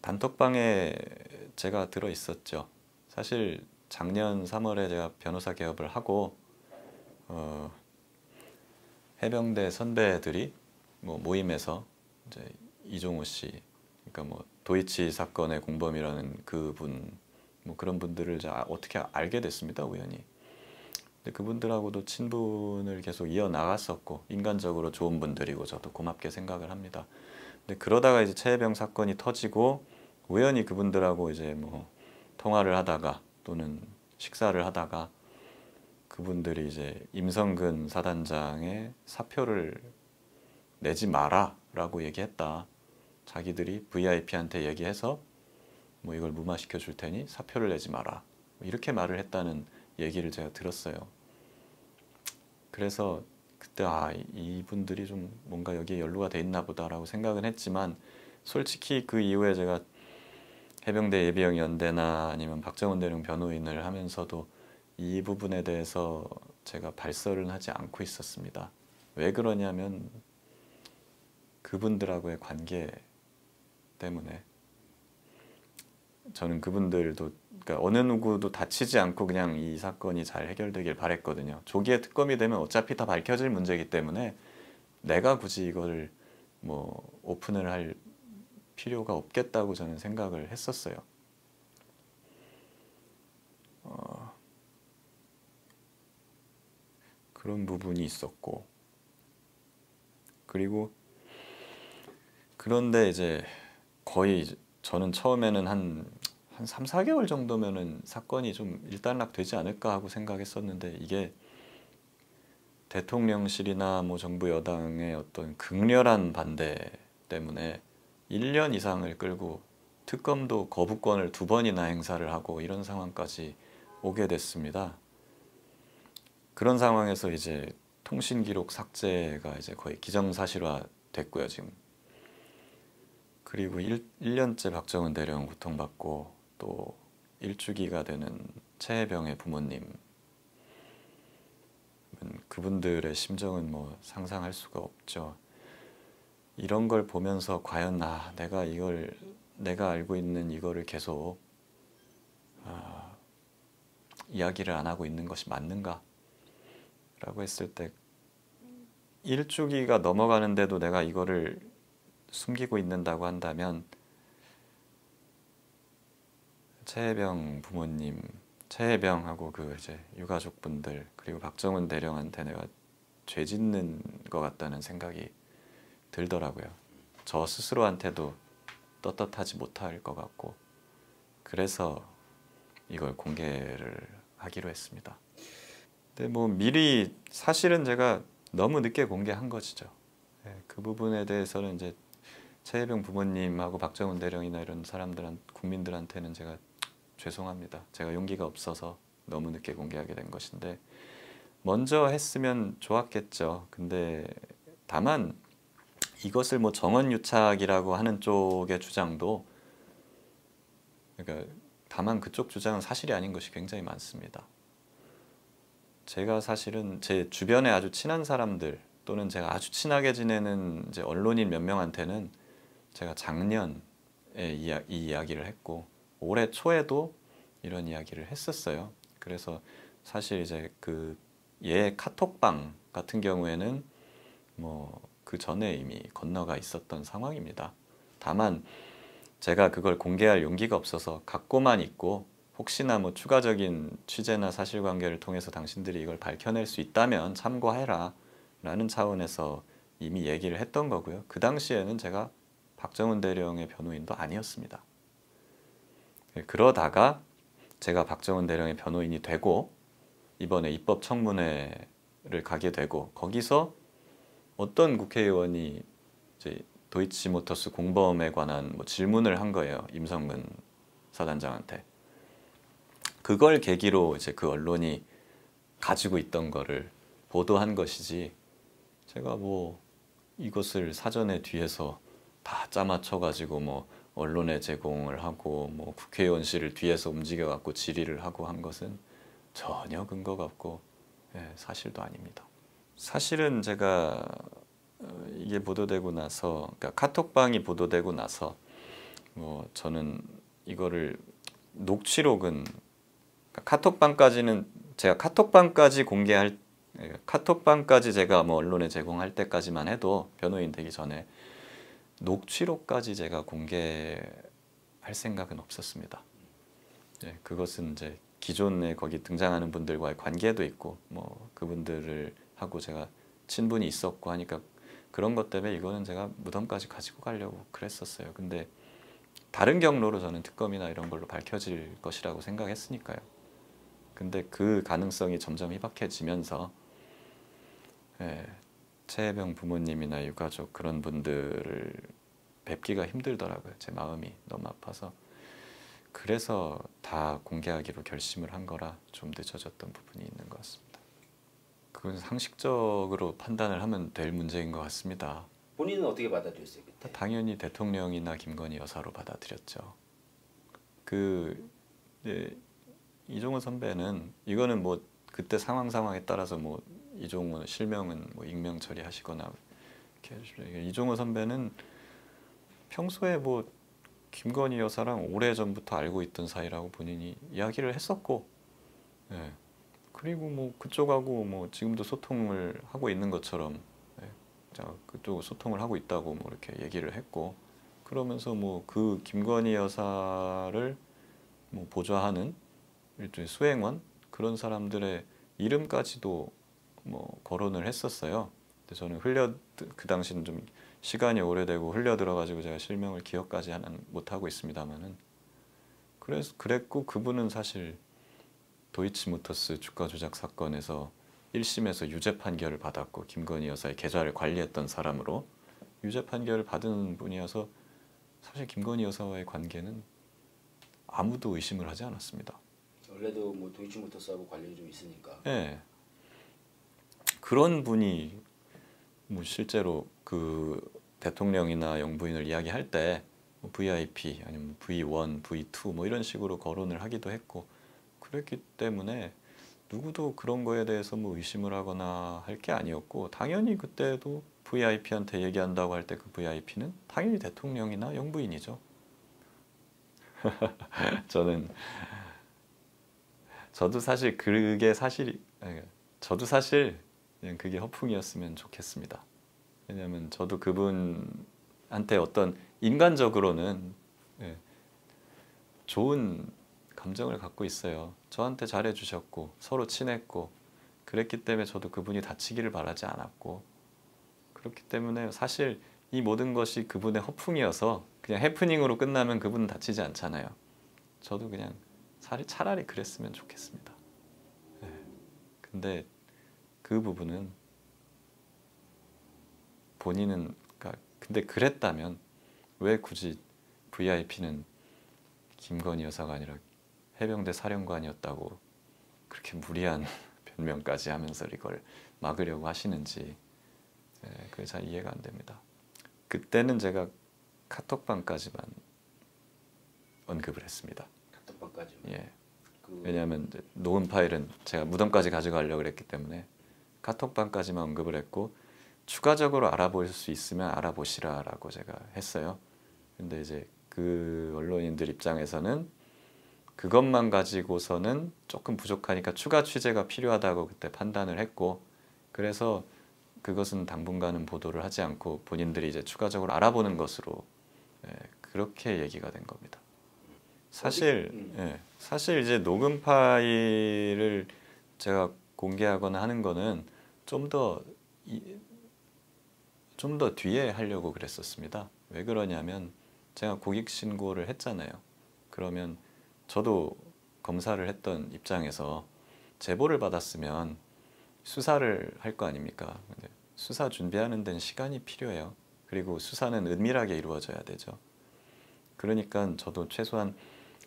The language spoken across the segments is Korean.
단톡방에 제가 들어 있었죠. 사실 작년 3월에 제가 변호사 개업을 하고 해병대 선배들이 모임에서 이제 이종호 씨, 그러니까 도이치 사건의 공범이라는 그분, 그런 분들을 제가 어떻게 알게 됐습니다, 우연히. 근데 그분들하고도 친분을 계속 이어나갔었고 인간적으로 좋은 분들이고 저도 고맙게 생각을 합니다. 근데 그러다가 이제 최혜병 사건이 터지고 우연히 그분들하고 이제 통화를 하다가 또는 식사를 하다가 그분들이 이제 임성근 사단장의 사표를 내지 마라 라고 얘기했다. 자기들이 VIP한테 얘기해서 이걸 무마시켜 줄 테니 사표를 내지 마라. 이렇게 말을 했다는 얘기를 제가 들었어요. 그래서 그때 이분들이 좀 뭔가 여기에 연루가 돼 있나 보다라고 생각은 했지만 솔직히 그 이후에 제가 해병대 예비역 연대나 아니면 박정훈 대령 변호인을 하면서도 이 부분에 대해서 제가 발설은 하지 않고 있었습니다. 왜 그러냐면 그분들하고의 관계 때문에 저는 그분들도 그러니까 어느 누구도 다치지 않고 그냥 이 사건이 잘 해결되길 바랬거든요. 조기에 특검이 되면 어차피 다 밝혀질 문제이기 때문에 내가 굳이 이거를 오픈을 할 필요가 없겠다고 저는 생각을 했었어요. 그런 부분이 있었고 그리고 그런데 이제 거의 저는 처음에는 한 3, 4개월 정도면은 사건이 좀 일단락 되지 않을까 하고 생각했었는데 이게 대통령실이나 정부 여당의 어떤 극렬한 반대 때문에 1년 이상을 끌고 특검도 거부권을 2번이나 행사를 하고 이런 상황까지 오게 됐습니다. 그런 상황에서 이제 통신 기록 삭제가 이제 거의 기정사실화 됐고요, 지금. 그리고 1년째 박정훈 대령 고통받고 또 일주기가 되는 최혜병의 부모님, 그분들의 심정은 상상할 수가 없죠. 이런 걸 보면서 과연 내가 알고 있는 이거를 계속 이야기를 안 하고 있는 것이 맞는가? 라고 했을 때 일주기가 넘어가는데도 내가 이거를 숨기고 있는다고 한다면 최혜병 부모님, 최혜병하고 그 이제 유가족분들 그리고 박정훈 대령한테 내가 죄 짓는 것 같다는 생각이 들더라고요. 저 스스로한테도 떳떳하지 못할 것 같고 그래서 이걸 공개를 하기로 했습니다. 근데 미리 사실은 제가 너무 늦게 공개한 것이죠. 그 부분에 대해서는 이제 최혜병 부모님하고 박정훈 대령이나 이런 국민들한테는 제가 죄송합니다. 제가 용기가 없어서 너무 늦게 공개하게 된 것인데 먼저 했으면 좋았겠죠. 근데 다만 이것을 정원유착이라고 하는 쪽의 주장도 그러니까 다만 그쪽 주장은 사실이 아닌 것이 굉장히 많습니다. 제가 사실은 제 주변에 아주 친한 사람들 또는 제가 아주 친하게 지내는 이제 언론인 몇 명한테는 제가 작년에 이 이야기를 했고 올해 초에도 이런 이야기를 했었어요. 그래서 사실 이제 얘 카톡방 같은 경우에는 그 전에 이미 건너가 있었던 상황입니다. 다만 제가 그걸 공개할 용기가 없어서 갖고만 있고 혹시나 추가적인 취재나 사실관계를 통해서 당신들이 이걸 밝혀낼 수 있다면 참고해라 라는 차원에서 이미 얘기를 했던 거고요. 그 당시에는 제가 박정훈 대령의 변호인도 아니었습니다. 그러다가 제가 박정훈 대령의 변호인이 되고 이번에 입법청문회를 가게 되고 거기서 어떤 국회의원이 이제 도이치모터스 공범에 관한 질문을 한 거예요. 임성근 사단장한테. 그걸 계기로 이제 그 언론이 가지고 있던 거를 보도한 것이지 제가 이것을 사전에 뒤에서 다 짜맞춰 가지고 언론에 제공을 하고 국회의원실을 뒤에서 움직여 갖고 질의를 하고 한 것은 전혀 근거가 없고 사실도 아닙니다. 사실은 제가 이게 보도되고 나서, 그러니까 카톡방이 보도되고 나서 뭐 저는 이거를 녹취록은, 그러니까 카톡방까지는 제가 카톡방까지 공개할, 카톡방까지 제가 뭐 언론에 제공할 때까지만 해도, 변호인 되기 전에 녹취록까지 제가 공개할 생각은 없었습니다. 예, 그것은 이제 기존에 거기 등장하는 분들과의 관계도 있고 뭐 그분들을 하고 제가 친분이 있었고 하니까 그런 것 때문에 이거는 제가 무덤까지 가지고 가려고 그랬었어요. 근데 다른 경로로 저는 특검이나 이런 걸로 밝혀질 것이라고 생각했으니까요. 근데 그 가능성이 점점 희박해지면서, 예, 최혜병 부모님이나 유가족 그런 분들을 뵙기가 힘들더라고요. 제 마음이 너무 아파서. 그래서 다 공개하기로 결심을 한 거라 좀 늦어졌던 부분이 있는 것 같습니다. 그건 상식적으로 판단을 하면 될 문제인 것 같습니다. 본인은 어떻게 받아들였어요 그때? 당연히 대통령이나 김건희 여사로 받아들였죠. 그 이제 이종호 선배는, 이거는 뭐 그때 상황에 따라서 뭐 이종호 실명은 뭐 익명 처리하시거나 이렇게 해주시죠. 이종호 선배는 평소에 뭐 김건희 여사랑 오래전부터 알고 있던 사이라고 본인이 이야기를 했었고, 예. 그리고 뭐 그쪽하고 뭐 지금도 소통을 하고 있는 것처럼, 예. 자, 그쪽 소통을 하고 있다고 뭐 이렇게 얘기를 했고, 그러면서 뭐 그 김건희 여사를 뭐 보좌하는 일종의 수행원 그런 사람들의 이름까지도 뭐 거론을 했었어요. 근데 저는 그 당시는 좀 시간이 오래되고 흘려 들어가지고 제가 실명을 기억까지 못 하고 있습니다만은, 그랬고 그분은 사실 도이치모터스 주가 조작 사건에서 1심에서 유죄 판결을 받았고 김건희 여사의 계좌를 관리했던 사람으로 유죄 판결을 받은 분이어서 사실 김건희 여사와의 관계는 아무도 의심을 하지 않았습니다. 원래도 뭐 도이치모터스하고 관련이 좀 있으니까. 예. 그런 분이 뭐 실제로 그 대통령이나 영부인을 이야기할 때 뭐 VIP 아니면 V1, V2 뭐 이런 식으로 거론을 하기도 했고 그랬기 때문에 누구도 그런 거에 대해서 뭐 의심을 하거나 할 게 아니었고, 당연히 그때도 VIP한테 얘기한다고 할 때 그 VIP는 당연히 대통령이나 영부인이죠. 저도 사실 그게 사실이, 저도 사실 그냥 그게 허풍이었으면 좋겠습니다. 왜냐하면 저도 그분한테 어떤 인간적으로는, 예, 좋은 감정을 갖고 있어요. 저한테 잘해주셨고 서로 친했고 그랬기 때문에 저도 그분이 다치기를 바라지 않았고, 그렇기 때문에 사실 이 모든 것이 그분의 허풍이어서 그냥 해프닝으로 끝나면 그분은 다치지 않잖아요. 저도 그냥 차라리 그랬으면 좋겠습니다. 예. 근데 그 부분은 본인은, 그러니까 근데 그랬다면 왜 굳이 VIP는 김건희 여사가 아니라 해병대 사령관이었다고 그렇게 무리한 변명까지 하면서 이걸 막으려고 하시는지, 그게 잘 이해가 안 됩니다. 그때는 제가 카톡방까지만 언급을 했습니다. 카톡방까지만. 예. 왜냐하면 녹음 파일은 제가 무덤까지 가져가려고 그랬기 때문에 카톡방까지만 언급을 했고, 추가적으로 알아볼 수 있으면 알아보시라라고 제가 했어요. 근데 이제 그 언론인들 입장에서는 그것만 가지고서는 조금 부족하니까 추가 취재가 필요하다고 그때 판단을 했고, 그래서 그것은 당분간은 보도를 하지 않고 본인들이 이제 추가적으로 알아보는 것으로, 그렇게 얘기가 된 겁니다. 사실 이제 녹음 파일을 제가 공개하거나 하는 거는 좀 더 뒤에 하려고 그랬었습니다. 왜 그러냐면 제가 고객 신고를 했잖아요. 그러면 저도 검사를 했던 입장에서 제보를 받았으면 수사를 할 거 아닙니까? 근데 수사 준비하는 데는 시간이 필요해요. 그리고 수사는 은밀하게 이루어져야 되죠. 그러니까 저도 최소한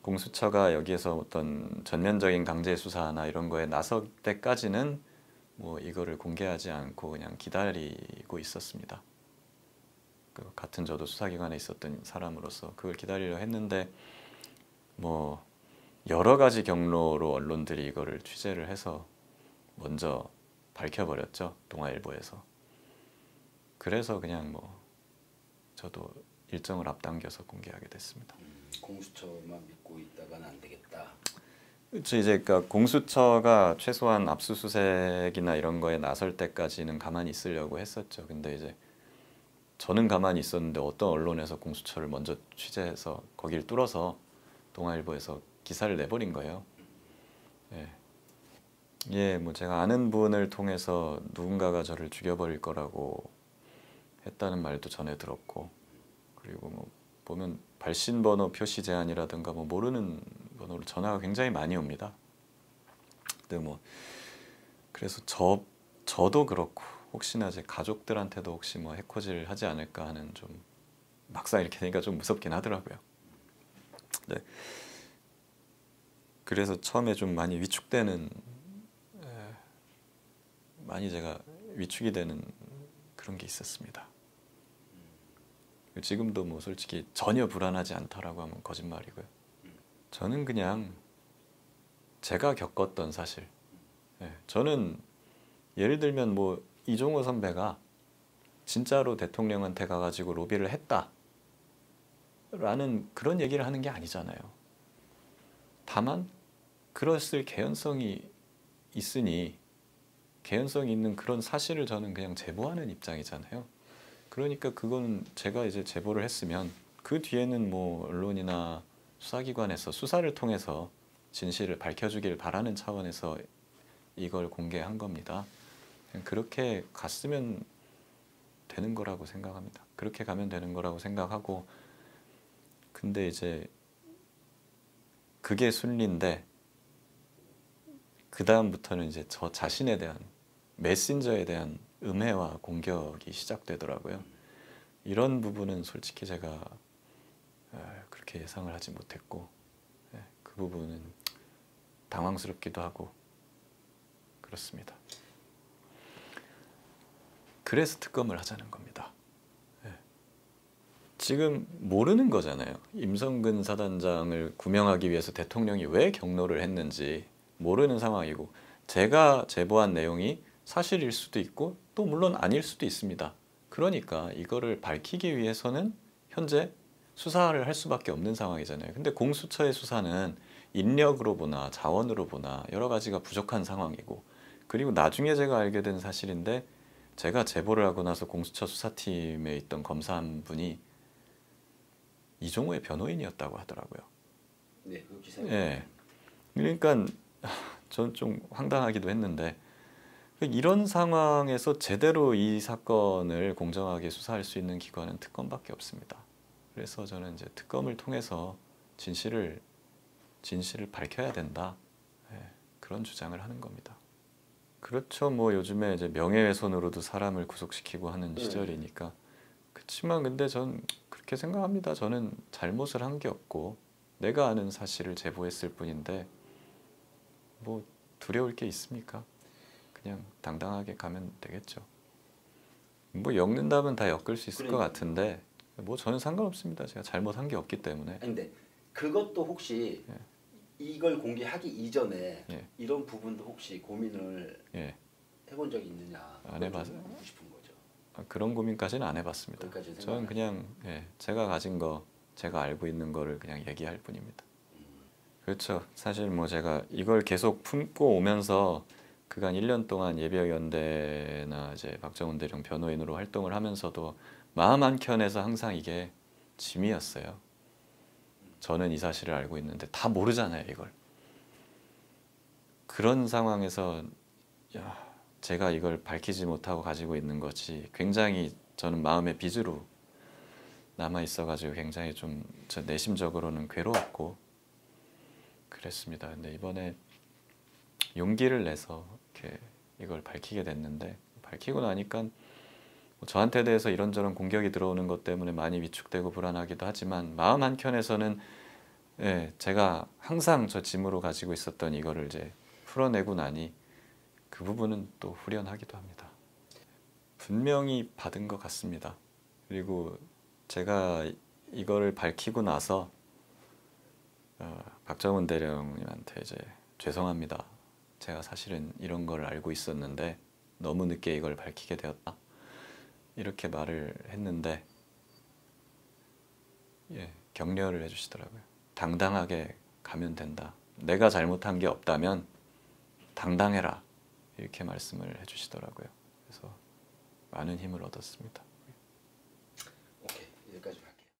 공수처가 여기에서 어떤 전면적인 강제 수사나 이런 거에 나설 때까지는 뭐 이거를 공개하지 않고 그냥 기다리고 있었습니다. 같은 저도 수사기관에 있었던 사람으로서 그걸 기다리려 했는데, 뭐 여러 가지 경로로 언론들이 이거를 취재를 해서 먼저 밝혀버렸죠. 동아일보에서. 그래서 그냥 뭐 저도 일정을 앞당겨서 공개하게 됐습니다. 공수처만 믿고 있다가는 안 되겠다. 그렇죠. 이제 그러니까 공수처가 최소한 압수수색이나 이런 거에 나설 때까지는 가만히 있으려고 했었죠. 근데 이제 저는 가만히 있었는데 어떤 언론에서 공수처를 먼저 취재해서 거길 뚫어서 동아일보에서 기사를 내버린 거예요. 예. 예, 뭐 제가 아는 분을 통해서 누군가가 저를 죽여버릴 거라고 했다는 말도 전해 들었고, 그리고 뭐 보면 발신번호 표시 제한이라든가 뭐 모르는 번호로 전화가 굉장히 많이 옵니다. 근데 뭐 그래서 저도 그렇고 혹시나 제 가족들한테도 혹시 뭐 해코지를 하지 않을까 하는 좀 막상 이렇게 되니까 좀 무섭긴 하더라고요. 네. 그래서 처음에 좀 많이 위축되는 많이 제가 위축이 되는 그런 게 있었습니다. 지금도 뭐 솔직히 전혀 불안하지 않다라고 하면 거짓말이고요. 저는 그냥 제가 겪었던 사실. 저는 예를 들면 뭐 이종호 선배가 진짜로 대통령한테 가가지고 로비를 했다라는 그런 얘기를 하는 게 아니잖아요. 다만 그랬을 개연성이 있으니 개연성이 있는 그런 사실을 저는 그냥 제보하는 입장이잖아요. 그러니까 그건 제가 이제 제보를 했으면 그 뒤에는 뭐 언론이나 수사기관에서 수사를 통해서 진실을 밝혀주길 바라는 차원에서 이걸 공개한 겁니다. 그렇게 갔으면 되는 거라고 생각합니다. 그렇게 가면 되는 거라고 생각하고, 근데 이제 그게 순리인데 그 다음부터는 이제 저 자신에 대한 메신저에 대한 음해와 공격이 시작되더라고요. 이런 부분은 솔직히 제가 그렇게 예상을 하지 못했고, 그 부분은 당황스럽기도 하고 그렇습니다. 그래서 특검을 하자는 겁니다. 지금 모르는 거잖아요. 임성근 사단장을 구명하기 위해서 대통령이 왜 경로를 했는지 모르는 상황이고, 제가 제보한 내용이 사실일 수도 있고 또 물론 아닐 수도 있습니다. 그러니까 이거를 밝히기 위해서는 현재 수사를 할 수밖에 없는 상황이잖아요. 근데 공수처의 수사는 인력으로 보나 자원으로 보나 여러 가지가 부족한 상황이고, 그리고 나중에 제가 알게 된 사실인데, 제가 제보를 하고 나서 공수처 수사팀에 있던 검사 한 분이 이종호의 변호인이었다고 하더라고요. 네, 그 기사에. 예. 그러니까 전 좀 황당하기도 했는데, 이런 상황에서 제대로 이 사건을 공정하게 수사할 수 있는 기관은 특검밖에 없습니다. 그래서 저는 이제 특검을 통해서 진실을 밝혀야 된다. 그런 주장을 하는 겁니다. 그렇죠. 뭐 요즘에 이제 명예훼손으로도 사람을 구속시키고 하는 시절이니까. 그렇지만 근데 전 그렇게 생각합니다. 저는 잘못을 한 게 없고 내가 아는 사실을 제보했을 뿐인데 뭐 두려울 게 있습니까? 그냥 당당하게 가면 되겠죠. 뭐 엮는다면 다 엮을 수 있을 것 같은데 뭐 저는 상관없습니다. 제가 잘못한 게 없기 때문에. 근데 그것도 혹시 이걸 공개하기 이전에 이런 부분도 혹시 고민을 해본 적이 있느냐? 안 해봐서 묻고 싶은 거죠. 그런 고민까지는 안 해봤습니다. 저는 그냥 제가 가진 거, 제가 알고 있는 거를 그냥 얘기할 뿐입니다. 그렇죠. 사실 뭐 제가 이걸 계속 품고 오면서 그간 1년 동안 예비역연대나 이제 박정훈 대령 변호인으로 활동을 하면서도 마음 한켠에서 항상 이게 짐이었어요. 저는 이 사실을 알고 있는데 다 모르잖아요, 이걸. 그런 상황에서 제가 이걸 밝히지 못하고 가지고 있는 것이 굉장히 저는 마음의 빚으로 남아 있어가지고 굉장히 좀 저 내심적으로는 괴로웠고 그랬습니다. 근데 이번에 용기를 내서 이렇게 이걸 밝히게 됐는데, 밝히고 나니까 뭐 저한테 대해서 이런저런 공격이 들어오는 것 때문에 많이 위축되고 불안하기도 하지만 마음 한켠에서는 제가 항상 저 짐으로 가지고 있었던 이거를 이제 풀어내고 나니 그 부분은 또 후련하기도 합니다. 분명히 받은 것 같습니다. 그리고 제가 이거를 밝히고 나서 박정훈 대령님한테 이제 죄송합니다. 제가 사실은 이런 걸 알고 있었는데 너무 늦게 이걸 밝히게 되었다. 이렇게 말을 했는데 격려를 해주시더라고요. 당당하게 가면 된다. 내가 잘못한 게 없다면 당당해라. 이렇게 말씀을 해주시더라고요. 그래서 많은 힘을 얻었습니다.